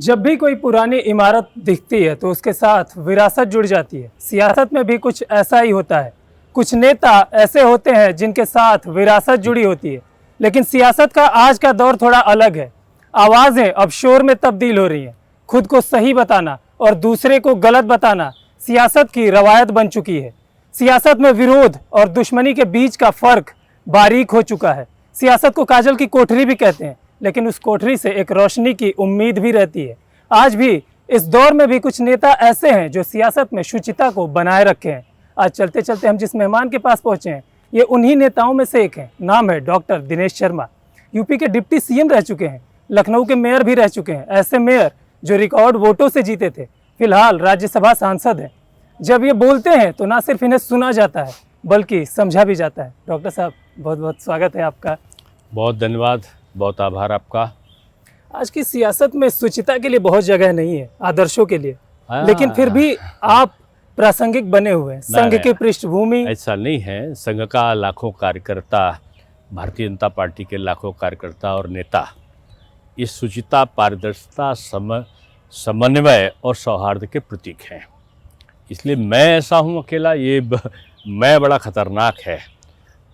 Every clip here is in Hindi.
जब भी कोई पुरानी इमारत दिखती है तो उसके साथ विरासत जुड़ जाती है। सियासत में भी कुछ ऐसा ही होता है। कुछ नेता ऐसे होते हैं जिनके साथ विरासत जुड़ी होती है, लेकिन सियासत का आज का दौर थोड़ा अलग है। आवाज़ें अब शोर में तब्दील हो रही हैं। खुद को सही बताना और दूसरे को गलत बताना सियासत की रवायत बन चुकी है। सियासत में विरोध और दुश्मनी के बीच का फर्क बारीक हो चुका है। सियासत को काजल की कोठरी भी कहते हैं, लेकिन उस कोठरी से एक रोशनी की उम्मीद भी रहती है। आज भी इस दौर में भी कुछ नेता ऐसे हैं जो सियासत में शुचिता को बनाए रखे हैं। आज चलते चलते हम जिस मेहमान के पास पहुंचे हैं, ये उन्हीं नेताओं में से एक हैं। नाम है डॉक्टर दिनेश शर्मा। यूपी के डिप्टी सीएम रह चुके हैं, लखनऊ के मेयर भी रह चुके हैं। ऐसे मेयर जो रिकॉर्ड वोटों से जीते थे, फिलहाल राज्यसभा सांसद हैं। जब ये बोलते हैं तो ना सिर्फ इन्हें सुना जाता है बल्कि समझा भी जाता है। डॉक्टर साहब, बहुत बहुत स्वागत है आपका। बहुत धन्यवाद, बहुत आभार आपका। आज की सियासत में शुचिता के लिए बहुत जगह नहीं है, आदर्शों के लिए, लेकिन फिर भी आप प्रासंगिक बने हुए हैं। संघ की पृष्ठभूमि ऐसा नहीं है। संघ का लाखों कार्यकर्ता, भारतीय जनता पार्टी के लाखों कार्यकर्ता और नेता इस शुचिता, पारदर्शिता, समन्वय और सौहार्द के प्रतीक हैं। इसलिए मैं ऐसा हूँ अकेला, मैं बड़ा खतरनाक है।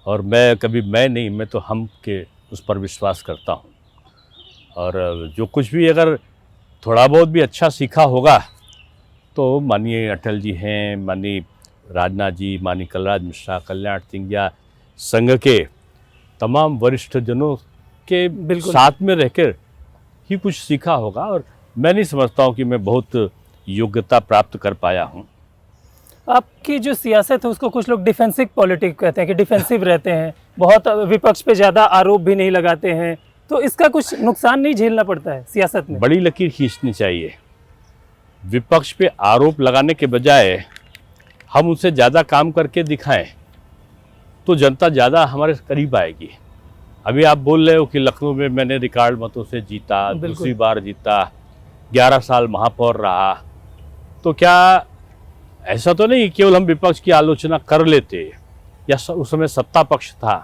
और मैं कभी मैं नहीं, मैं तो हम के उस पर विश्वास करता हूँ। और जो कुछ भी अगर थोड़ा बहुत भी अच्छा सीखा होगा तो माननीय अटल जी हैं, माननीय राजनाथ जी, माननीय कलराज मिश्रा, कल्याण सिंह या संघ के तमाम वरिष्ठ जनों के साथ में रहकर ही कुछ सीखा होगा। और मैं नहीं समझता हूँ कि मैं बहुत योग्यता प्राप्त कर पाया हूँ। आपकी जो सियासत है उसको कुछ लोग डिफेंसिव पॉलिटिक्स कहते हैं कि डिफेंसिव रहते हैं, बहुत विपक्ष पे ज़्यादा आरोप भी नहीं लगाते हैं, तो इसका कुछ नुकसान नहीं झेलना पड़ता है सियासत में? बड़ी लकीर खींचनी चाहिए। विपक्ष पे आरोप लगाने के बजाय हम उनसे ज़्यादा काम करके दिखाएं तो जनता ज़्यादा हमारे करीब आएगी। अभी आप बोल रहे हो कि लखनऊ में मैंने रिकॉर्ड मतों से जीता, दूसरी बार जीता, 11 साल महापौर रहा, तो क्या ऐसा तो नहीं केवल हम विपक्ष की आलोचना कर लेते या उस समय सत्ता पक्ष था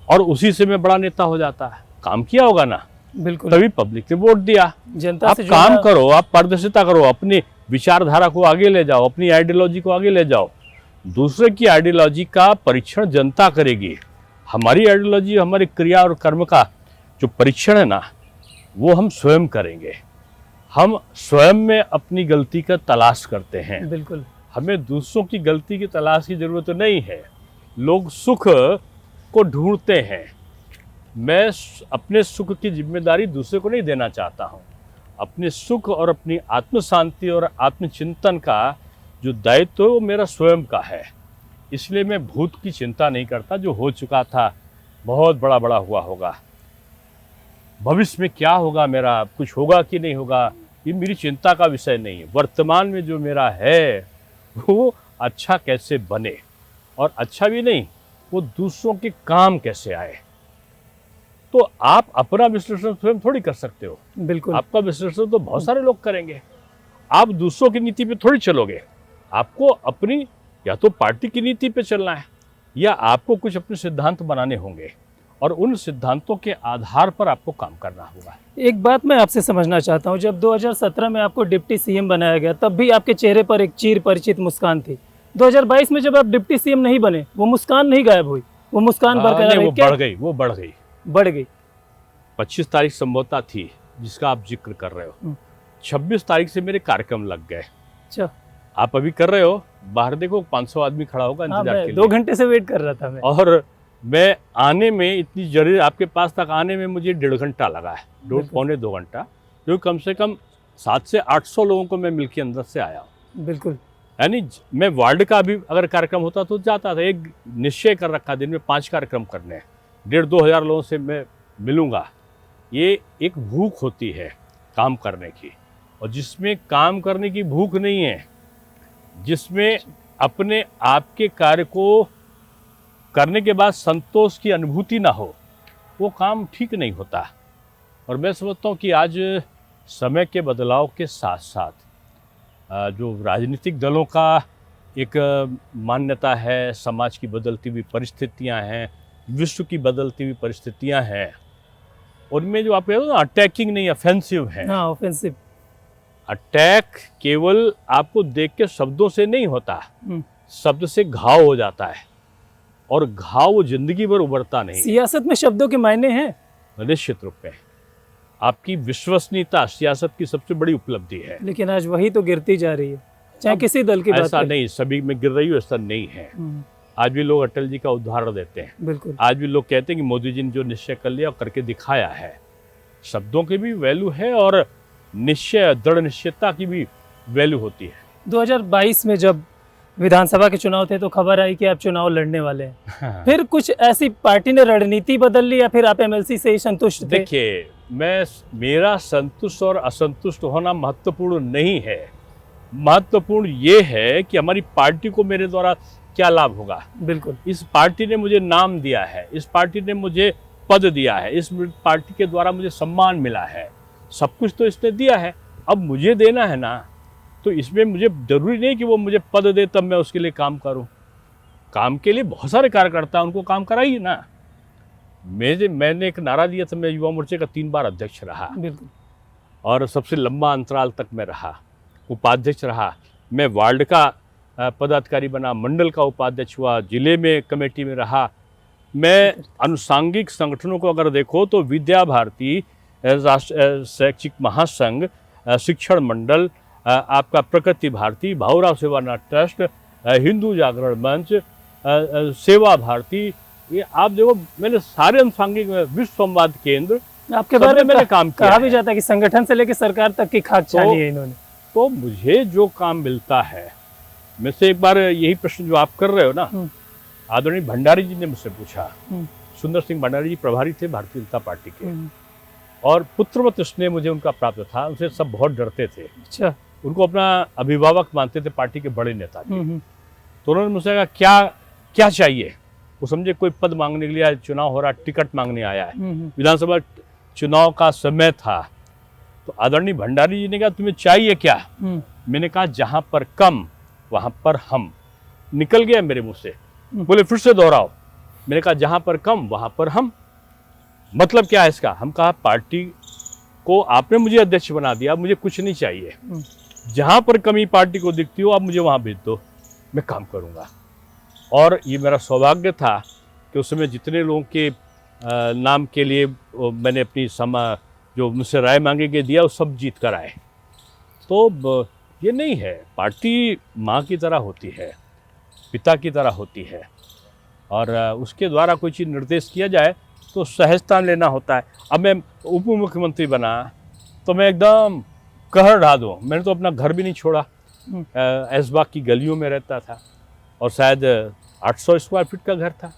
और उसी से मैं बड़ा नेता हो जाता है? काम किया होगा ना, बिल्कुल, तभी पब्लिक ने वोट दिया। जनता आप से काम करो, आप पारदर्शिता करो, अपनी विचारधारा को आगे ले जाओ, अपनी आइडियोलॉजी को आगे ले जाओ। दूसरे की आइडियोलॉजी का परीक्षण जनता करेगी। हमारी आइडियोलॉजी, हमारी क्रिया और कर्म का जो परीक्षण है ना, वो हम स्वयं करेंगे। हम स्वयं में अपनी गलती का तलाश करते हैं। बिल्कुल, हमें दूसरों की गलती की तलाश की जरूरत नहीं है। लोग सुख को ढूंढते हैं। मैं अपने सुख की जिम्मेदारी दूसरे को नहीं देना चाहता हूँ। अपने सुख और अपनी आत्म शांति और आत्मचिंतन का जो दायित्व वो मेरा स्वयं का है। इसलिए मैं भूत की चिंता नहीं करता। जो हो चुका था बहुत बड़ा बड़ा हुआ होगा। भविष्य में क्या होगा, मेरा कुछ होगा कि नहीं होगा, ये मेरी चिंता का विषय नहीं है। वर्तमान में जो मेरा है वो अच्छा कैसे बने, और अच्छा भी नहीं, वो दूसरों के काम कैसे आए। तो आप अपना विश्लेषण स्वयं थोड़ी कर सकते हो। बिल्कुल, आपका विश्लेषण तो बहुत सारे लोग करेंगे। आप दूसरों की नीति पे थोड़ी चलोगे। आपको अपनी या तो पार्टी की नीति पे चलना है या आपको कुछ अपने सिद्धांत बनाने होंगे और उन सिद्धांतों के आधार पर आपको काम करना होगा। एक बात मैं आपसे समझना चाहता हूँ, जब 2017 में आपको डिप्टी सीएम बनाया गया तब भी आपके चेहरे पर एक चिर परिचित मुस्कान थी। 2022 में जब आप डिप्टी सीएम नहीं बने, वो मुस्कान नहीं गायब हुई, वो मुस्कान बरकरार रही। वो बढ़ गई। 25 तारीख संभवतः थी जिसका आप जिक्र कर रहे हो। 26 तारीख से मेरे कार्यक्रम लग गए। अच्छा, आप अभी कर रहे हो, बाहर देखो 500 आदमी खड़ा होगा इंतजार के लिए। 2 घंटे से वेट कर रहा था मैं। और मैं आने में इतनी जरूरी, आपके पास तक आने में मुझे 1.5 घंटा लगा है, 1.5-2 घंटा, जो कम से कम 700 से 800 लोगों को मैं मिलकर अंदर से आया हूँ। बिल्कुल, यानी मैं वार्ड का भी अगर कार्यक्रम होता तो जाता था। एक निश्चय कर रखा, दिन में 5 कार्यक्रम करने हैं, 1,500-2 हज़ार लोगों से मैं मिलूंगा। ये एक भूख होती है काम करने की, और जिसमें काम करने की भूख नहीं है, जिसमें अपने आपके कार्य को करने के बाद संतोष की अनुभूति ना हो, वो काम ठीक नहीं होता। और मैं समझता हूँ कि आज समय के बदलाव के साथ साथ जो राजनीतिक दलों का एक मान्यता है, समाज की बदलती हुई परिस्थितियाँ हैं, विश्व की बदलती हुई परिस्थितियाँ हैं, उनमें जो आप कह रहे हो ना अटैकिंग नहीं, ऑफेंसिव है। हाँ, ऑफेंसिव। अटैक केवल आपको देख के शब्दों से नहीं होता, शब्द से घाव हो जाता है और घाव वो जिंदगी भर उभरता नहीं। सियासत में शब्दों के मायने हैं। निश्चित रूप में आपकी विश्वसनीयता सियासत की सबसे बड़ी उपलब्धि है। लेकिन आज वही तो गिरती जा रही है, चाहे किसी दल की बात ऐसा करें। नहीं सभी में गिर रही हो, ऐसा नहीं है। आज भी लोग अटल जी का उदाहरण देते हैं, बिल्कुल। आज भी लोग कहते हैं कि मोदी जी ने जो निश्चय कर लिया और करके दिखाया है। शब्दों की भी वैल्यू है और निश्चय, दृढ़ निश्चयता की भी वैल्यू होती है। 2022 में जब विधानसभा के चुनाव थे तो खबर आई कि आप चुनाव लड़ने वाले हैं। फिर कुछ ऐसी पार्टी ने रणनीति बदल ली या फिर आप एमएलसी से ही संतुष्ट थे? देखिए, मेरा संतुष्ट और असंतुष्ट होना महत्वपूर्ण नहीं है। महत्वपूर्ण ये है कि हमारी पार्टी को मेरे द्वारा क्या लाभ होगा। बिल्कुल। इस पार्टी ने मुझे नाम दिया है, इस पार्टी ने मुझे पद दिया है, इस पार्टी के द्वारा मुझे सम्मान मिला है, सब कुछ तो इसने दिया है, अब मुझे देना है ना। तो इसमें मुझे जरूरी नहीं कि वो मुझे पद दे तब मैं उसके लिए काम करूं। काम के लिए बहुत सारे कार्यकर्ता, उनको काम कराइए ना। मैंने एक नारा दिया था, मैं युवा मोर्चे का 3 बार अध्यक्ष रहा। बिल्कुल। और सबसे लंबा अंतराल तक मैं रहा, उपाध्यक्ष रहा। मैं वार्ड का पदाधिकारी बना, मंडल का उपाध्यक्ष हुआ, जिले में कमेटी में रहा। मैं अनुसांगिक संगठनों को अगर देखो तो विद्या भारती, शैक्षिक महासंघ, शिक्षण मंडल, आपका प्रकृति भारती, भाऊराव सेवानाथ ट्रस्ट, हिंदू जागरण मंच, सेवा भारती, ये आप देखो मैंने सारे अनुसांगिक, विश्व संवाद केंद्र, आपके बारे में मैंने काम किया। कहा भी जाता है कि संगठन से लेकर सरकार तक की खाक छानी है इन्होंने। तो मुझे जो काम मिलता है, मैं से एक बार यही प्रश्न जो आप कर रहे हो ना, आदरणीय भंडारी जी ने मुझसे पूछा। सुंदर सिंह भंडारी जी प्रभारी थे भारतीय जनता पार्टी के, और पुत्रवत स्नेह मुझे उनका प्राप्त था। उनसे सब बहुत डरते थे। अच्छा। उनको अपना अभिभावक मानते थे, पार्टी के बड़े नेता थे। तो उन्होंने मुझसे कहा क्या क्या चाहिए। वो समझे कोई पद मांगने के लिए चुनाव हो रहा, टिकट मांगने आया है, विधानसभा चुनाव का समय था। तो आदरणीय भंडारी जी ने कहा तुम्हें चाहिए क्या। मैंने कहा जहां पर कम वहां पर हम। निकल गया मेरे मुंह से। बोले फिर से दोहराओ। मैंने कहा जहां पर कम वहां पर हम। मतलब क्या है इसका। हम कहा पार्टी को आपने मुझे अध्यक्ष बना दिया, मुझे कुछ नहीं चाहिए। जहां पर कमी पार्टी को दिखती हो आप मुझे वहां भेज दो, मैं काम करूंगा। और ये मेरा सौभाग्य था कि उस समय जितने लोगों के नाम के लिए मैंने अपनी जो मुझसे राय मांगे के दिया, वो सब जीत कर आए। तो ये नहीं है, पार्टी माँ की तरह होती है, पिता की तरह होती है, और उसके द्वारा कोई चीज़ निर्देश किया जाए तो सहजता लेना होता है। अब मैं उप मुख्यमंत्री बना तो मैं एकदम कहर ढा दूँ। मैंने तो अपना घर भी नहीं छोड़ा, ऐशबाग की गलियों में रहता था और शायद 800 स्क्वायर फीट का घर था।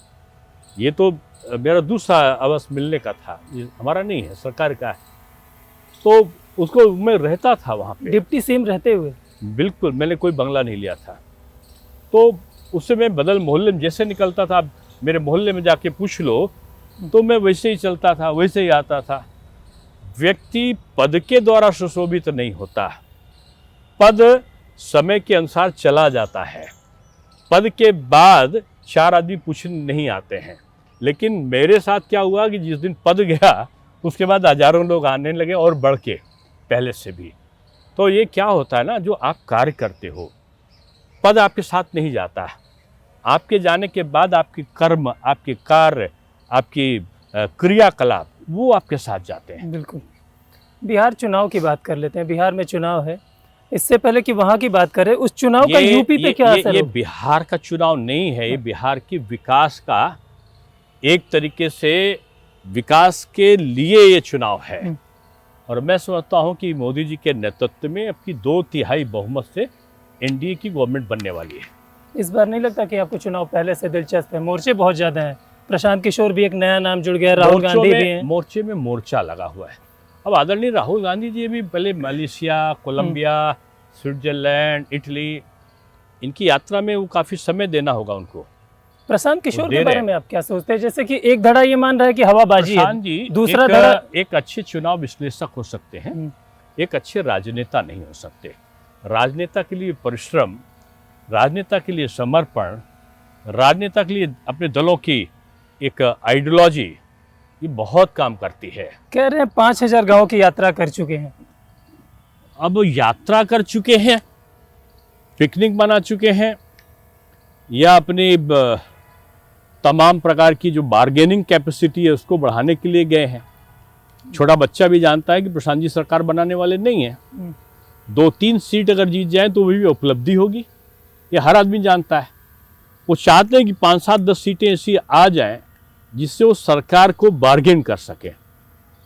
ये तो मेरा दूसरा आवास मिलने का था, ये हमारा नहीं है, सरकार का है। तो उसको मैं रहता था वहाँ पे डिप्टी सीएम रहते हुए। बिल्कुल, मैंने कोई बंगला नहीं लिया था। तो उससे मैं बदल मोहल्ले में जैसे निकलता था, मेरे मोहल्ले में जाके पूछ लो, तो मैं वैसे ही चलता था, वैसे ही आता था। व्यक्ति पद के द्वारा सुशोभित नहीं होता, पद समय के अनुसार चला जाता है। पद के बाद 4 आदमी पूछने नहीं आते हैं। लेकिन मेरे साथ क्या हुआ कि जिस दिन पद गया उसके बाद हजारों लोग आने लगे, और बढ़ के पहले से भी। तो ये क्या होता है ना, जो आप कार्य करते हो, पद आपके साथ नहीं जाता। आपके जाने के बाद आपके कर्म, आपके कार्य, आपकी क्रियाकलाप, वो आपके साथ जाते हैं। बिल्कुल। बिहार चुनाव की बात कर लेते हैं। बिहार में चुनाव है, इससे पहले कि वहाँ की बात करें, उस चुनाव का यूपी पे क्या असर ये होगा? बिहार का चुनाव नहीं है, ये बिहार की विकास का, एक तरीके से विकास के लिए ये चुनाव है। और मैं समझता हूँ कि मोदी जी के नेतृत्व में अपनी 2/3 बहुमत से एनडीए की गवर्नमेंट बनने वाली है। इस बार नहीं लगता कि आपको चुनाव पहले से दिलचस्प है? मोर्चे बहुत ज्यादा हैं, प्रशांत किशोर भी एक नया नाम जुड़ गया, राहुल गांधी भी हैं। मोर्चे में मोर्चा लगा हुआ है। अब आदरणीय राहुल गांधी जी भी पहले मलेशिया, कोलंबिया, स्विट्जरलैंड, इटली, इनकी यात्रा में वो काफ़ी समय देना होगा उनको। प्रशांत किशोर के बारे में आप क्या सोचते हैं? जैसे कि एक धड़ा ये मान रहा है कि हवाबाजी है, प्रशांत जी दूसरा धड़ा एक अच्छे चुनाव विश्लेषक हो सकते हैं, एक अच्छे राजनेता नहीं हो सकते। राजनेता के लिए परिश्रम, राजनेता के लिए समर्पण, राजनेता के लिए अपने दलों की एक आइडियोलॉजी, ये बहुत काम करती है। कह रहे हैं 5000 गाँव की यात्रा कर चुके हैं। अब यात्रा कर चुके हैं, पिकनिक मना चुके हैं, या अपनी तमाम प्रकार की जो बार्गेनिंग कैपेसिटी है उसको बढ़ाने के लिए गए हैं। छोटा बच्चा भी जानता है कि प्रशांत जी सरकार बनाने वाले नहीं है। 2-3 सीट अगर जीत जाए तो वही भी उपलब्धि होगी, ये हर आदमी जानता है। वो चाहते हैं कि 5-7-10 सीटें ऐसी आ जाएं जिससे वो सरकार को बार्गेन कर सके।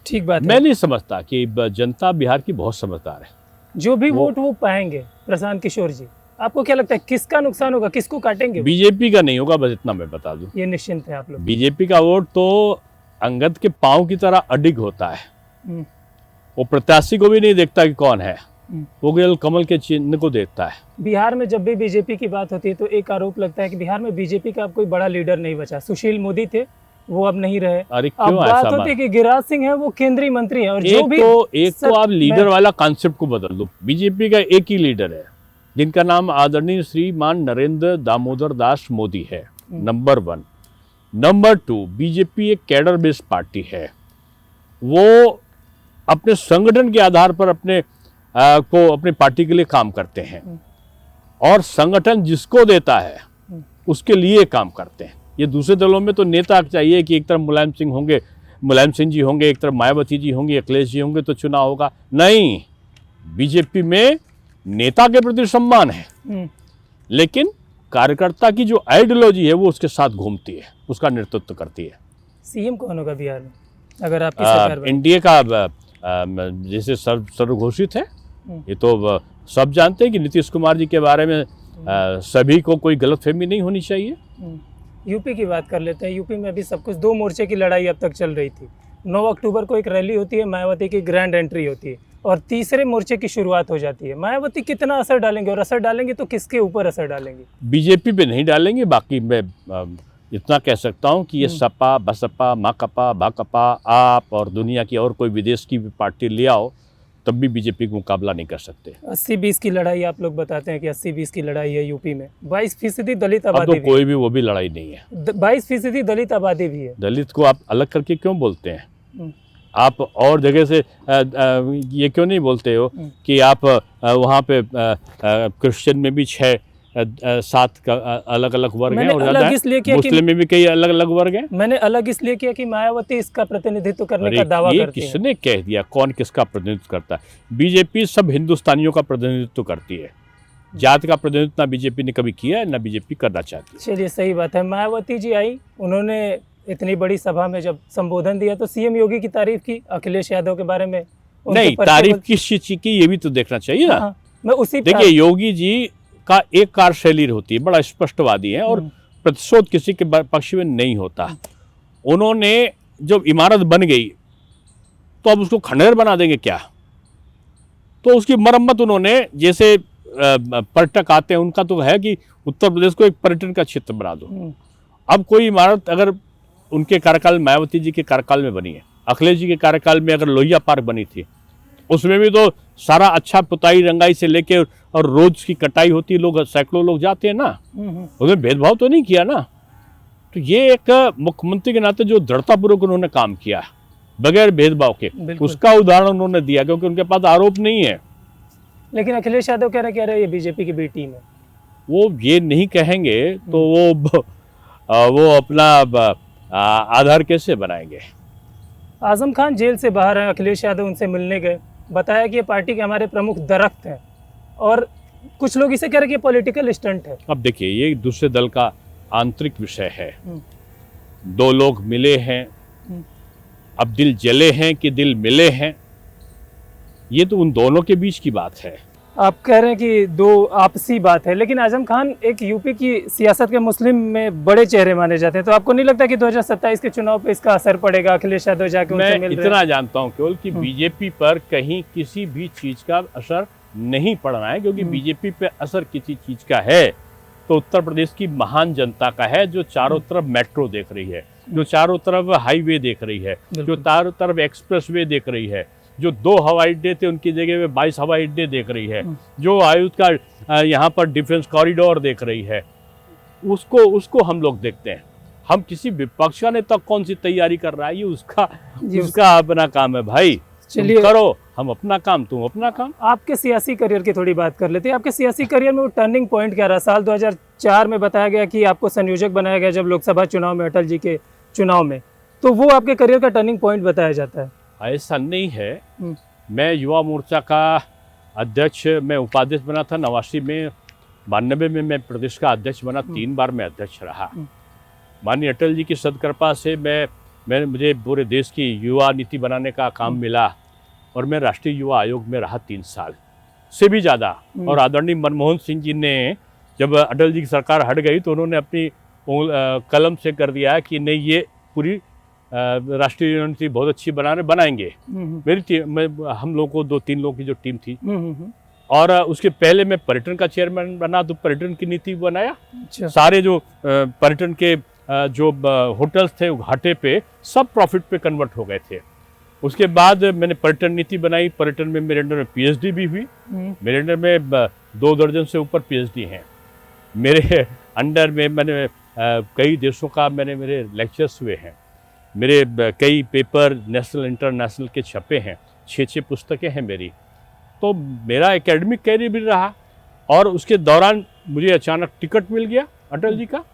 ठीक बात है। मैं नहीं समझता कि जनता बिहार की बहुत समझदार है। जो भी वोट वो पाएंगे प्रशांत किशोर जी, आपको क्या लगता है किसका नुकसान होगा, किसको काटेंगे? बीजेपी का नहीं होगा, बस इतना मैं बता दूं। ये निश्चिंत है आप लोग। बीजेपी का वोट तो अंगद के पांव की तरह अडिग होता है। वो प्रत्याशी को भी नहीं देखता कि कौन है, वो केवल कमल के चिन्ह को देखता है। बिहार में जब भी बीजेपी की बात होती है तो एक आरोप लगता है कि बिहार में बीजेपी का अब कोई बड़ा लीडर नहीं बचा। सुशील मोदी थे, वो अब नहीं रहे। अरे अब क्यों बात ऐसा? होती है कि गिरिराज सिंह है, वो केंद्रीय मंत्री है। और जो भी एक तो आप लीडर वाला कॉन्सेप्ट को बदल दो। बीजेपी का एक ही लीडर है जिनका नाम आदरणीय श्रीमान नरेंद्र दामोदर दास मोदी है, नंबर 1। नंबर 2, बीजेपी एक कैडर बेस्ड पार्टी है। वो अपने संगठन के आधार पर अपने पार्टी के लिए काम करते हैं, और संगठन जिसको देता है उसके लिए काम करते हैं। ये दूसरे दलों में तो नेता चाहिए कि एक तरफ मुलायम सिंह जी होंगे, एक तरफ मायावती जी होंगी, अखिलेश जी होंगे तो चुनाव होगा। नहीं, बीजेपी में नेता के प्रति सम्मान है, लेकिन कार्यकर्ता की जो आइडियोलॉजी है वो उसके साथ घूमती है, उसका नेतृत्व करती है। सीएम कौन होगा बिहार में अगर आपकी सरकार बने? एनडीए का जैसे सर्वघोषित है, ये तो सब जानते हैं कि नीतीश कुमार जी के बारे में सभी को कोई गलतफहमी नहीं होनी चाहिए। यूपी की बात कर लेते हैं। यूपी में भी सब कुछ 2 मोर्चे की लड़ाई अब तक चल रही थी। 9 अक्टूबर को एक रैली होती है, मायावती की ग्रैंड एंट्री होती है, और तीसरे मोर्चे की शुरुआत हो जाती है। मायावती कितना असर डालेंगे, और असर डालेंगे तो किसके ऊपर असर डालेंगे? बीजेपी पे नहीं डालेंगे। बाकी मैं इतना कह सकता हूँ कि ये सपा, बसपा, माकपा, भाकपा, आप और दुनिया की और कोई विदेश की भी पार्टी ले आओ तब भी बीजेपी का मुकाबला नहीं कर सकते। 80-20 की लड़ाई आप लोग बताते हैं कि 80-20 की लड़ाई है यूपी में। 22% दलित अब आबादी तो कोई भी वो भी लड़ाई नहीं है। 22% दलित आबादी भी है। दलित को आप अलग करके क्यों बोलते हैं? आप और जगह से ये क्यों नहीं बोलते हो कि आप वहाँ पे क्रिश्चियन में भी 6-7 का अलग अलग वर्ग हैं, और ज़्यादा मुस्लिम में भी कई अलग अलग वर्ग हैं। मैंने अलग इसलिए किया कि मायावती इसका प्रतिनिधित्व करने का दावा करती है। किसने कह दिया कौन किसका प्रतिनिधित्व करता है? बीजेपी सब हिंदुस्तानियों का प्रतिनिधित्व करती है। जात का प्रतिनिधित्व ना बीजेपी ने कभी किया है, ना बीजेपी करना चाहती है। चलिए, सही बात है। मायावती जी आई, उन्होंने इतनी बड़ी सभा में जब संबोधन दिया तो सीएम योगी की तारीफ की, अखिलेश यादव के बारे में नहीं, तारीफ किस चीज की ये भी तो देखना चाहिए ना। हाँ, मैं उसी देखिए, योगी जी का एक कार्यशैली होती है, बड़ा स्पष्टवादी है और प्रतिशोध किसी के पक्ष में नहीं होता। उन्होंने जब इमारत बन गई तो अब उसको खंडहर बना देंगे क्या? तो उसकी मरम्मत उन्होंने, जैसे पर्यटक आते हैं उनका तो है कि उत्तर प्रदेश को एक पर्यटन का क्षेत्र बना दो। अब कोई इमारत अगर उनके कार्यकाल, मायावती जी के कार्यकाल में बनी है, अखिलेश जी के कार्यकाल में अगर लोहिया पार्क बनी थी, उसमें भी तो सारा अच्छा पुताई रंगाई से लेके और रोज की कटाई होती है, लोग सैकड़ों लोग जाते हैं ना, उसमें भेदभाव तो नहीं किया ना। तो ये एक मुख्यमंत्री के नाते जो दृढ़तापूर्वक उन्होंने काम किया बगैर भेदभाव के, उसका उदाहरण उन्होंने दिया, क्योंकि उनके पास आरोप नहीं है। लेकिन अखिलेश यादव कह रहे हैं ये बीजेपी की बी टीम है। वो ये नहीं कहेंगे तो वो अपना आधार कैसे बनाएंगे? आजम खान जेल से बाहर हैं, अखिलेश यादव उनसे मिलने गए, बताया कि ये पार्टी के हमारे प्रमुख दरख्त हैं, और कुछ लोग इसे कह रहे हैं कि पॉलिटिकल स्टंट है। अब देखिए, ये दूसरे दल का आंतरिक विषय है। 2 लोग मिले हैं, अब दिल जले हैं कि दिल मिले हैं, ये तो उन दोनों के बीच की बात है। आप कह रहे हैं कि 2 आपसी बात है, लेकिन आजम खान एक यूपी की सियासत के मुस्लिम में बड़े चेहरे माने जाते हैं, तो आपको नहीं लगता कि 2027 के चुनाव पे इसका असर पड़ेगा? अखिलेश यादव जाके उनसे मिल रहे हैं। इतना जानता हूं केवल कि बीजेपी पर कहीं किसी भी चीज का असर नहीं पड़ना है, क्योंकि बीजेपी पे असर किसी चीज का है तो उत्तर प्रदेश की महान जनता का है, जो चारों तरफ मेट्रो देख रही है, जो चारों तरफ हाईवे देख रही है, जो चारों तरफ एक्सप्रेसवे देख रही है, जो 2 हवाई अड्डे थे उनकी जगह में 22 हवाई अड्डे देख रही है, जो आयुध का यहाँ पर डिफेंस कॉरिडोर देख रही है, उसको हम लोग देखते हैं। हम किसी विपक्ष का नेता कौन सी तैयारी कर रहा है, ये उसका अपना काम है भाई। चलिए करो, हम अपना काम तुम अपना काम। आपके सियासी करियर की थोड़ी बात कर लेते हैं। आपके सियासी करियर में वो टर्निंग पॉइंट क्या रहा? साल 2004 में बताया गया कि आपको संयोजक बनाया गया जब लोकसभा चुनाव में, अटल जी के चुनाव में, तो वो आपके करियर का टर्निंग पॉइंट बताया जाता है। ऐसा नहीं है। मैं युवा मोर्चा का अध्यक्ष, मैं उपाध्यक्ष बना था 89 में, 92 में मैं प्रदेश का अध्यक्ष बना, 3 बार मैं अध्यक्ष रहा। माननीय अटल जी की सदकृपा से मुझे पूरे देश की युवा नीति बनाने का काम मिला और मैं राष्ट्रीय युवा आयोग में रहा 3 साल से भी ज़्यादा। और आदरणीय मनमोहन सिंह जी ने जब अटल जी की सरकार हट गई तो उन्होंने अपनी कलम से कर दिया कि नहीं, ये पूरी राष्ट्रीय युवा नीति बहुत अच्छी बनाएंगे। मेरी टीम, हम लोगों को 2-3 लोगों की जो टीम थी, और उसके पहले मैं पर्यटन का चेयरमैन बना तो पर्यटन की नीति बनाया। अच्छा। सारे जो पर्यटन के जो होटल्स थे घाटे पे सब प्रॉफिट पे कन्वर्ट हो गए थे। उसके बाद मैंने पर्यटन नीति बनाई। पर्यटन में मेरे अंडर में पीएचडी भी हुई। मेरे अंडर में 2 दर्जन से ऊपर पीएचडी हैं। मेरे अंडर में मैंने कई देशों का मेरे लेक्चर्स हुए हैं। मेरे कई पेपर नेशनल इंटरनेशनल के छपे हैं। 6 पुस्तकें हैं मेरी। तो मेरा एकेडमिक कैरियर भी रहा। और उसके दौरान मुझे अचानक टिकट मिल गया अटल जी का,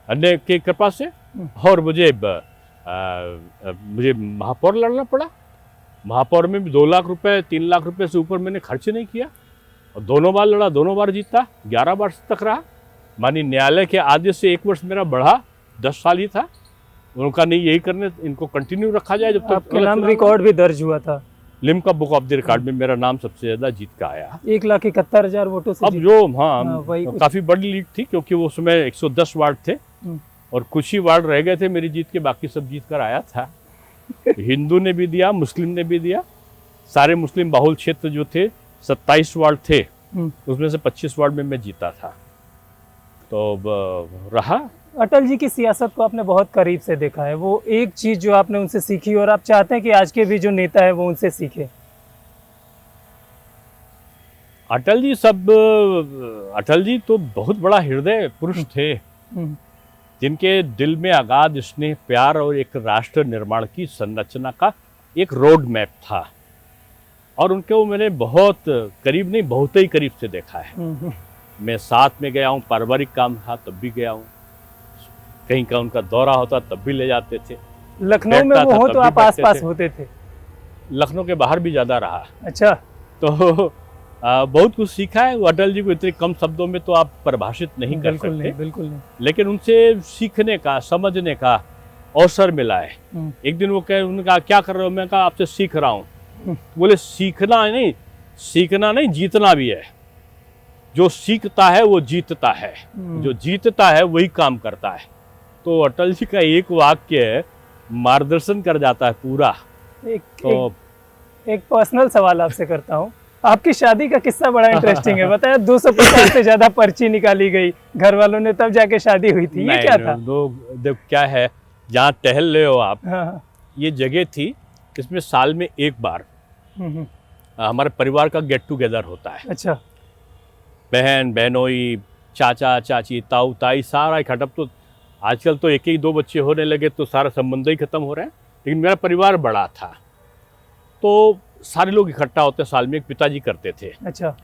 अन्य की कृपा से, और मुझे महापौर लड़ना पड़ा। महापौर में भी 2 लाख रुपए, 3 लाख रुपए से ऊपर मैंने खर्च नहीं किया और दोनों बार लड़ा, दोनों बार जीता। 11 वर्ष तक रहा। माननीय न्यायालय के आदेश से 1 वर्ष मेरा बढ़ा, 10 साल ही था। उनका नहीं, यही करने, इनको कंटिन्यू रखा जाए जब तक। आपके नाम रिकॉर्ड भी दर्ज हुआ था Limca book of the record में, मेरा नाम सबसे ज्यादा जीत का आया, 1,71,000 वोटों से। अब जो काफी बड़ी लीड थी, क्योंकि वो समय 110 वार्ड थे और कुछ ही वार्ड रह गए थे मेरी जीत के, बाकी सब जीत कर आया था। हिंदू ने भी दिया, मुस्लिम ने भी दिया। सारे मुस्लिम बाहुल क्षेत्र जो थे, 27 वार्ड थे, उसमें से 25 वार्ड में मैं जीता था। तो रहा। अटल जी की सियासत को आपने बहुत करीब से देखा है। वो एक चीज जो आपने उनसे सीखी और आप चाहते हैं कि आज के भी जो नेता है वो उनसे सीखे? अटल जी तो बहुत बड़ा हृदय पुरुष थे, जिनके दिल में अगाध स्नेह, प्यार और एक राष्ट्र निर्माण की संरचना का एक रोड मैप था। और उनको मैंने बहुत करीब नहीं, बहुत ही करीब से देखा है। मैं साथ में गया हूँ, पारिवारिक काम था तब भी गया हूँ, कहीं का उनका दौरा होता तब भी ले जाते थे। लखनऊ में वो हो तो आप आसपास होते थे? लखनऊ के बाहर भी ज़्यादा रहा। अच्छा। तो बहुत कुछ सीखा है। वो अटल जी को इतने कम शब्दों में तो आप परिभाषित नहीं कर सकते। बिल्कुल नहीं। लेकिन उनसे सीखने का, समझने का अवसर मिला है। एक दिन वो उन्होंने कहा क्या कर रहे हो? मैं कहा आपसे सीख रहा हूँ। बोले सीखना नहीं, जीतना भी है। जो सीखता है वो जीतता है, जो जीतता है वही काम करता है। तो अटल जी का एक वाक्य मार्गदर्शन कर जाता है पूरा। एक पर्सनल सवाल आपसे करता हूँ। आपकी शादी का किस्सा बड़ा इंटरेस्टिंग है, बताया। 250 से ज्यादा पर्ची निकाली गई घर वालों ने, तब जाके शादी हुई थी। ये क्या था? लोग क्या है, जहाँ टहल रहे हो आप, ये जगह थी, इसमें साल में एक बार हमारे परिवार का गेट टुगेदर होता है। अच्छा। बहन, बहनोई, चाचा, चाची, ताऊ, ताई, सारा इकट्ठा। तो आजकल तो 1-2 बच्चे होने लगे तो सारा संबंध ही खत्म हो रहे हैं, लेकिन मेरा परिवार बड़ा था तो सारे लोग इकट्ठा होते साल में। एक पिताजी करते थे। अच्छा।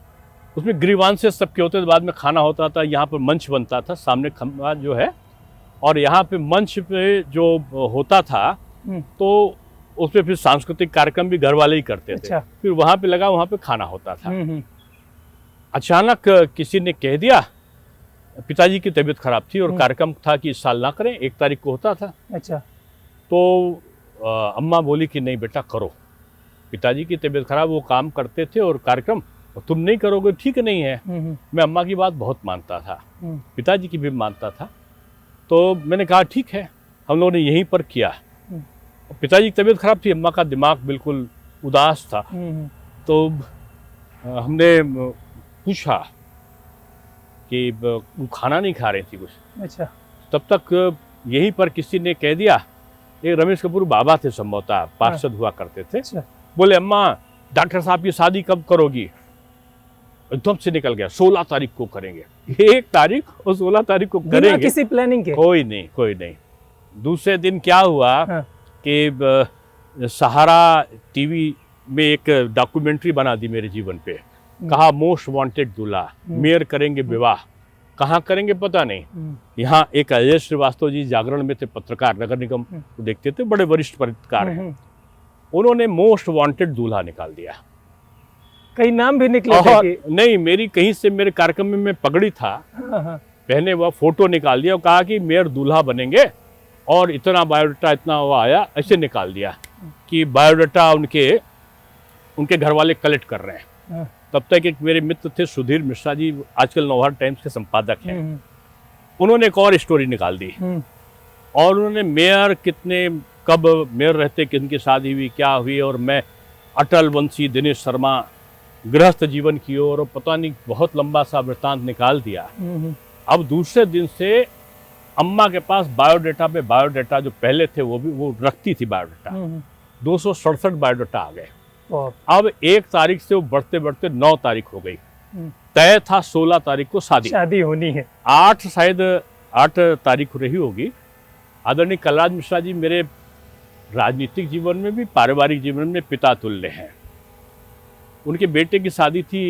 उसमें ग्रीवांश से सबके होते थे। बाद में खाना होता था, यहाँ पर मंच बनता था, सामने खंबा जो है, और यहाँ पे मंच पे जो होता था तो उसमें फिर सांस्कृतिक कार्यक्रम भी घर वाले ही करते थे। फिर वहाँ पे लगा, वहाँ पे खाना होता था। अचानक किसी ने कह दिया, पिताजी की तबीयत खराब थी और कार्यक्रम था कि इस साल ना करें, 1 तारीख को होता था। अच्छा। तो अम्मा बोली कि नहीं बेटा करो, पिताजी की तबीयत खराब, वो काम करते थे और कार्यक्रम, और तुम नहीं करोगे ठीक नहीं है। मैं अम्मा की बात बहुत मानता था, पिताजी की भी मानता था। तो मैंने कहा ठीक है, हम लोगों ने यहीं पर किया। पिताजी की तबीयत खराब थी, अम्मा का दिमाग बिल्कुल उदास था। तो हमने पूछा कि वो खाना नहीं खा रही थी कुछ। अच्छा। तब तक यहीं पर किसी ने कह दिया, एक रमेश कपूर बाबा थे संभवतः, पार्षद हुआ करते थे। अच्छा। बोले अम्मा डॉक्टर साहब की शादी कब करोगी? एकदम से निकल गया, 16 तारीख को करेंगे। 1 तारीख और 16 तारीख को करेंगे, किसी प्लानिंग के? कोई नहीं। दूसरे दिन क्या हुआ कि सहारा टीवी में एक डॉक्यूमेंट्री बना दी मेरे जीवन पे। कहा मोस्ट वांटेड दूल्हा, मेयर करेंगे विवाह, कहाँ करेंगे पता नहीं। यहाँ एक अजय श्रीवास्तव जी जागरण में थे, पत्रकार, नगर निगम को देखते थे, बड़े वरिष्ठ पत्रकार हैं। उन्होंने मोस्ट वांटेड दूल्हा निकाल दिया। कई नाम भी निकले थे कि... नहीं, मेरी कहीं से मेरे कार्यक्रम में मैं पगड़ी था, पहने हुआ फोटो निकाल दिया और कहा कि मेयर दूल्हा बनेंगे, और इतना बायोडाटा इतना वो आया, ऐसे निकाल दिया कि बायोडाटा उनके घर वाले कलेक्ट कर रहे हैं। तब तक एक मेरे मित्र थे सुधीर मिश्रा जी, आजकल नवभारत टाइम्स के संपादक हैं, उन्होंने एक और स्टोरी निकाल दी और उन्होंने मेयर कितने, कब मेयर रहते, किनकी शादी हुई, क्या हुई, और मैं अटल वंशी, दिनेश शर्मा, गृहस्थ जीवन की ओर, और पता नहीं बहुत लंबा सा वृत्तांत निकाल दिया। अब दूसरे दिन से अम्मा के पास बायोडाटा पे बायोडाटा जो पहले थे वो रखती थी बायोडाटा, 267 बायोडाटा आ गए। अब 1 तारीख से वो बढ़ते बढ़ते 9 तारीख हो गई। तय था 16 तारीख को शादी होनी है। 8 तारीख रही होगी। आदरणीय कलराज मिश्रा जी मेरे राजनीतिक जीवन में भी, पारिवारिक जीवन में पिता तुल्य हैं। उनके बेटे की शादी थी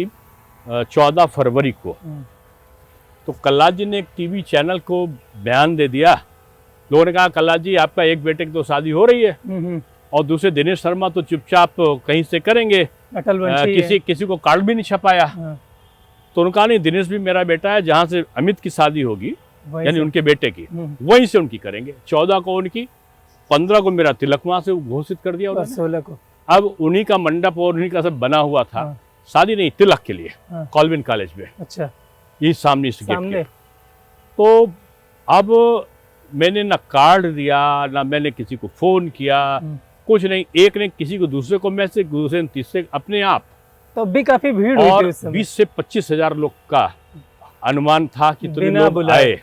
14 फरवरी को। तो कलराज जी ने एक टीवी चैनल को बयान दे दिया, लोगों ने कहा कलराज जी आपका एक बेटे की तो शादी हो रही है और दूसरे दिनेश शर्मा तो चुपचाप कहीं से करेंगे, किसी को कार्ड भी नहीं छपाया। तो उन्होंने कहा नहीं, दिनेश भी मेरा बेटा है, जहाँ से अमित की शादी होगी यानी उनके बेटे की, वहीं से उनकी करेंगे। 14 को उनकी, 15 को मेरा तिलक वहां से घोषित कर दिया उन्होंने। 16 को अब उन्हीं का मंडप और उन्हीं का सब बना हुआ था। शादी नहीं, तिलक के लिए कॉल्विन कॉलेज में। अच्छा, ये सामने इस गेट के। तो अब मैंने ना कार्ड दिया, ना मैंने किसी को फोन किया, कुछ नहीं। एक ने किसी को दूसरे को मैसेज, दूसरे ने तीसरे, अपने आप। तो भी काफी भीड़ हुई थी उस समय। 20 से 25 हजार लोग का अनुमान था कि इतने लोग आए।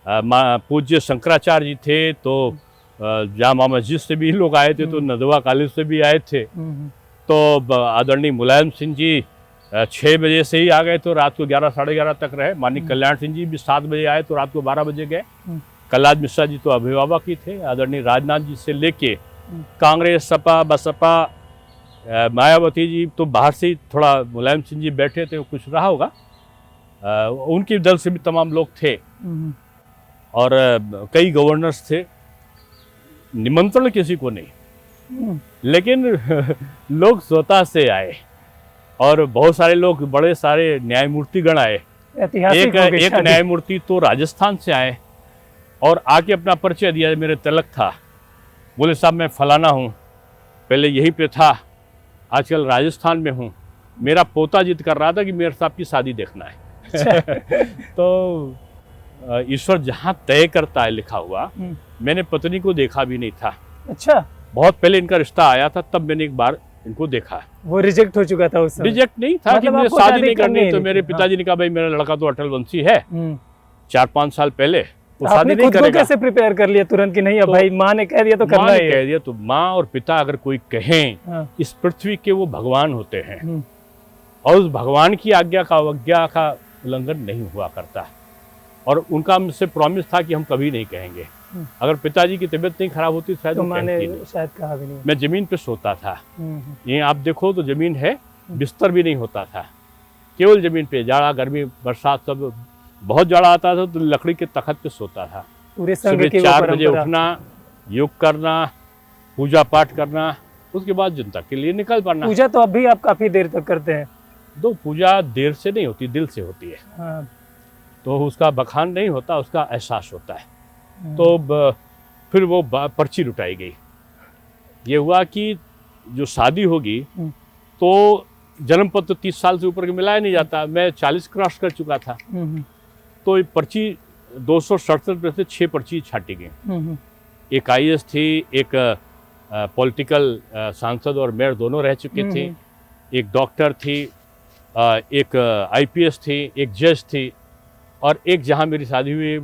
पूज्य शंकराचार्य जी थे, तो जामा मस्जिद से भी लोग आए थे, तो नदवा कॉलेज से भी आए थे। तो आदरणीय मुलायम सिंह जी 6 बजे से ही आ गए, तो रात को 11 साढ़े 11 तक रहे। माननीय कल्याण सिंह जी भी 7 बजे आए, तो रात को 12 बजे गए। कलराज मिश्रा जी तो अभिभावक ही थे। आदरणीय राजनाथ जी से लेके कांग्रेस, सपा, बसपा, मायावती जी तो बाहर से ही, थोड़ा मुलायम सिंह जी बैठे थे, कुछ रहा होगा, उनके दल से भी तमाम लोग थे और कई गवर्नर्स थे। निमंत्रण किसी को नहीं, लेकिन लोग स्वतः से आए और बहुत सारे लोग, बड़े सारे न्यायमूर्तिगण आए। एक न्यायमूर्ति तो राजस्थान से आए और आके अपना परिचय दिया। मेरे तिलक था, बोले साहब मैं फलाना हूँ, पहले यहीं पे था, आजकल राजस्थान में हूँ। मेरा पोता जिद कर रहा था कि मेरे साहब की शादी देखना है। तो ईश्वर जहाँ तय करता है लिखा हुआ, मैंने पत्नी को देखा भी नहीं था। अच्छा, बहुत पहले इनका रिश्ता आया था, तब मैंने एक बार इनको देखा। वो रिजेक्ट हो चुका था उस समय? रिजेक्ट नहीं था, कि मुझे शादी नहीं करनी। तो मेरे पिताजी ने कहा भाई मेरा लड़का तो अटल वंशी है, 4-5 साल पहले, तो शादी नहीं करेगा। कैसे प्रिपेयर कर लिया तुरंत कि नहीं, अब भाई माँ ने कह दिया तो करना है। कह दिया तो माँ और पिता अगर कोई कहें, इस पृथ्वी के वो भगवान होते हैं और उस भगवान की आज्ञा का, अवज्ञा का उल्लंघन नहीं हुआ करता। और उनका हमसे प्रॉमिस था कि हम कभी नहीं कहेंगे। अगर पिताजी की तबीयत नहीं खराब होती शायद तो मैंने शायद कहा भी नहीं। मैं जमीन पे सोता था, ये आप देखो तो जमीन है, बिस्तर भी नहीं होता था, केवल जमीन पे। जाड़ा, गर्मी, बरसात सब, बहुत जाड़ा आता था तो लकड़ी के तख्त पे सोता था। पूरे सुबह 4 बजे उठना, योग करना, पूजा पाठ करना, उसके बाद जनता के लिए निकल पड़ना। पूजा तो अभी आप काफी देर तक करते हैं? दो पूजा देर से नहीं होती, दिल से होती है। तो उसका बखान नहीं होता, उसका एहसास होता है। तो फिर वो पर्ची लुटाई गई। ये हुआ कि जो शादी होगी तो जन्म पत्र 30 साल से ऊपर के मिलाया नहीं जाता। मैं 40 क्रॉस कर चुका था, तो ये पर्ची 267 में से 6 पर्ची छाटी गई। एक IAS थी, एक पॉलिटिकल सांसद और मेयर दोनों रह चुके थे, एक डॉक्टर थी, एक IPS थी, एक जज थी, और एक जहाँ मेरी शादी हुई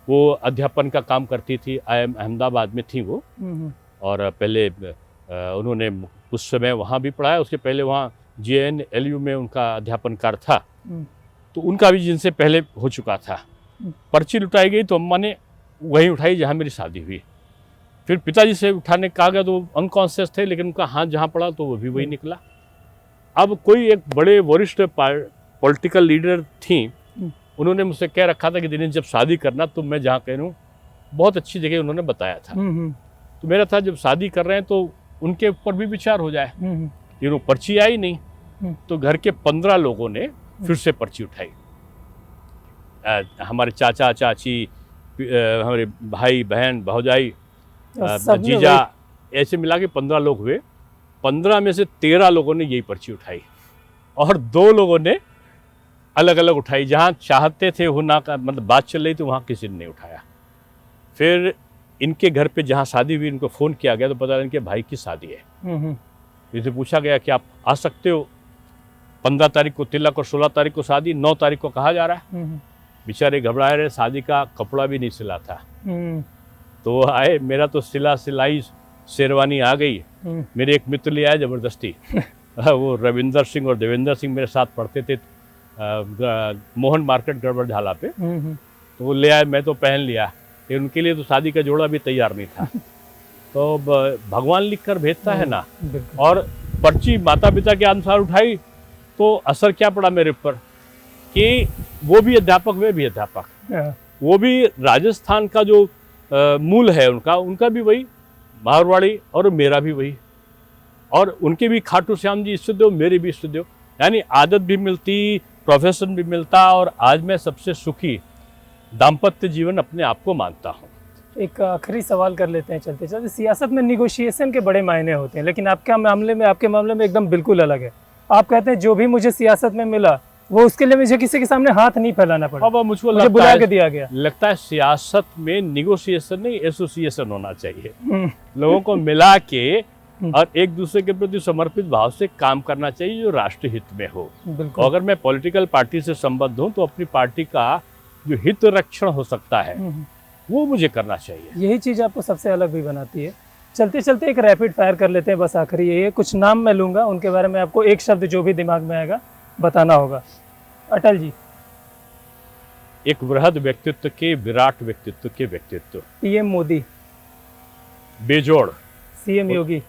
वो अध्यापन का काम करती थी। IIM अहमदाबाद में थी वो, और पहले उन्होंने उस समय वहाँ भी पढ़ाया, उसके पहले वहाँ JNLU में उनका अध्यापन कार्य था। तो उनका भी जिनसे पहले हो चुका था। पर्ची लुटाई गई तो अम्मा ने वहीं उठाई जहाँ मेरी शादी हुई। फिर पिताजी से उठाने कहा गया तो अनकॉन्शियस थे, लेकिन उनका हाथ जहाँ पड़ा तो वो भी वही निकला। अब कोई एक बड़े वरिष्ठ पॉलिटिकल लीडर थी, उन्होंने मुझसे कह रखा था कि दिनेश जब शादी करना तो मैं जहाँ कह रहा हूँ बहुत अच्छी जगह उन्होंने बताया था। तो मेरा था जब शादी कर रहे हैं तो उनके ऊपर भी विचार हो जाए। लेकिन पर्ची आई नहीं, तो घर के 15 लोगों ने फिर से पर्ची उठाई। हमारे चाचा चाची, हमारे भाई बहन भौजाई, जीजा, ऐसे मिला के 15 लोग हुए। 15 में से 13 लोगों ने यही पर्ची उठाई और 2 लोगों ने अलग अलग उठाई। जहाँ चाहते थे होना का मतलब बात चल रही थी वहाँ किसी ने नहीं उठाया। फिर इनके घर पे जहाँ शादी हुई इनको फ़ोन किया गया तो पता लगा इनके भाई की शादी है। इनसे पूछा गया कि आप आ सकते हो, 15 तारीख को तिलक और 16 तारीख को शादी, 9 तारीख को कहा जा रहा है। बेचारे घबराए रहे, शादी का कपड़ा भी नहीं सिला था। तो आए, मेरा तो सिलाई शेरवानी आ गई। मेरे एक मित्र ले आए ज़बरदस्ती। वो रविंदर सिंह और देवेंद्र सिंह मेरे साथ पढ़ते थे मोहन मार्केट गड़बड़ झाला पे। तो वो ले आए, मैं तो पहन लिया, लेकिन उनके लिए तो शादी का जोड़ा भी तैयार नहीं था। तो भगवान लिख कर भेजता है ना। और पर्ची माता पिता के अनुसार उठाई तो असर क्या पड़ा मेरे ऊपर कि वो भी अध्यापक, वे भी अध्यापक, वो भी राजस्थान का जो मूल है उनका भी वही मारवाड़ी और मेरा भी वही, और उनके भी खाटू श्याम जी इष्टदेव, मेरे भी इष्टदेव। यानी आदत भी मिलती, प्रोफेशन भी मिलता, और आज मैं सबसे सुखी दाम्पत्य जीवन अपने आप को मानता हूँ। एक आखिरी सवाल कर लेते हैं चलते चलते। सियासत में निगोशिएशन के बड़े मायने होते हैं, लेकिन आपके मामले में एकदम बिल्कुल अलग है। आप कहते हैं जो भी मुझे सियासत में मिला वो उसके लिए मुझे किसी के सामने हाथ नहीं फैलाना पड़ा। अब मुझे बुला के दिया गया। लगता है सियासत में निगोशिएशन नहीं, एसोसिएशन होना चाहिए। लोगों को मिला के और एक दूसरे के प्रति समर्पित भाव से काम करना चाहिए जो राष्ट्र हित में हो। अगर मैं पॉलिटिकल पार्टी से संबद्ध हूँ तो अपनी पार्टी का जो हित रक्षण हो सकता है वो मुझे करना चाहिए। यही चीज़ आपको सबसे अलग भी बनाती है। चलते चलते एक रैपिड फायर कर लेते हैं, बस आखिरी यही है। कुछ नाम मैं लूंगा, उनके बारे में आपको एक शब्द जो भी दिमाग में आएगा बताना होगा। अटल जी। एक बृहद व्यक्तित्व के, विराट व्यक्तित्व के व्यक्तित्व। पीएम मोदी। बेजोड़। सीएम योगी।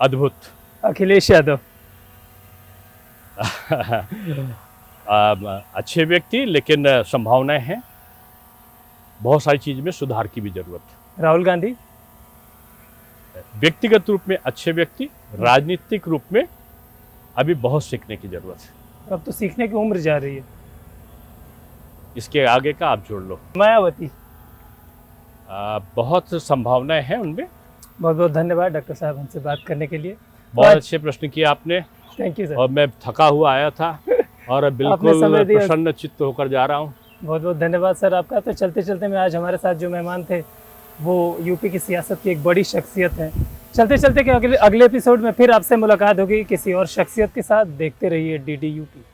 अद्भुत। अखिलेश यादव। अच्छे व्यक्ति, लेकिन संभावनाएं हैं, बहुत सारी चीज में सुधार की भी जरूरत है। राहुल गांधी। व्यक्तिगत रूप में अच्छे व्यक्ति, राजनीतिक रूप में अभी बहुत सीखने की जरूरत है। अब तो सीखने की उम्र जा रही है। इसके आगे का आप जोड़ लो। मायावती। बहुत संभावनाएं हैं उनमें। बहुत बहुत धन्यवाद डॉक्टर साहब हमसे बात करने के लिए। बहुत अच्छे प्रश्न किए आपने। Thank you sir. और मैं थका हुआ आया था और बिल्कुल प्रसन्न चित्त होकर जा रहा हूँ। बहुत बहुत धन्यवाद सर आपका। तो चलते चलते में आज हमारे साथ जो मेहमान थे वो यूपी की सियासत की एक बड़ी शख्सियत है। चलते चलते के अगले एपिसोड में फिर आपसे मुलाकात होगी किसी और शख्सियत के साथ। देखते रहिए DD यूपी।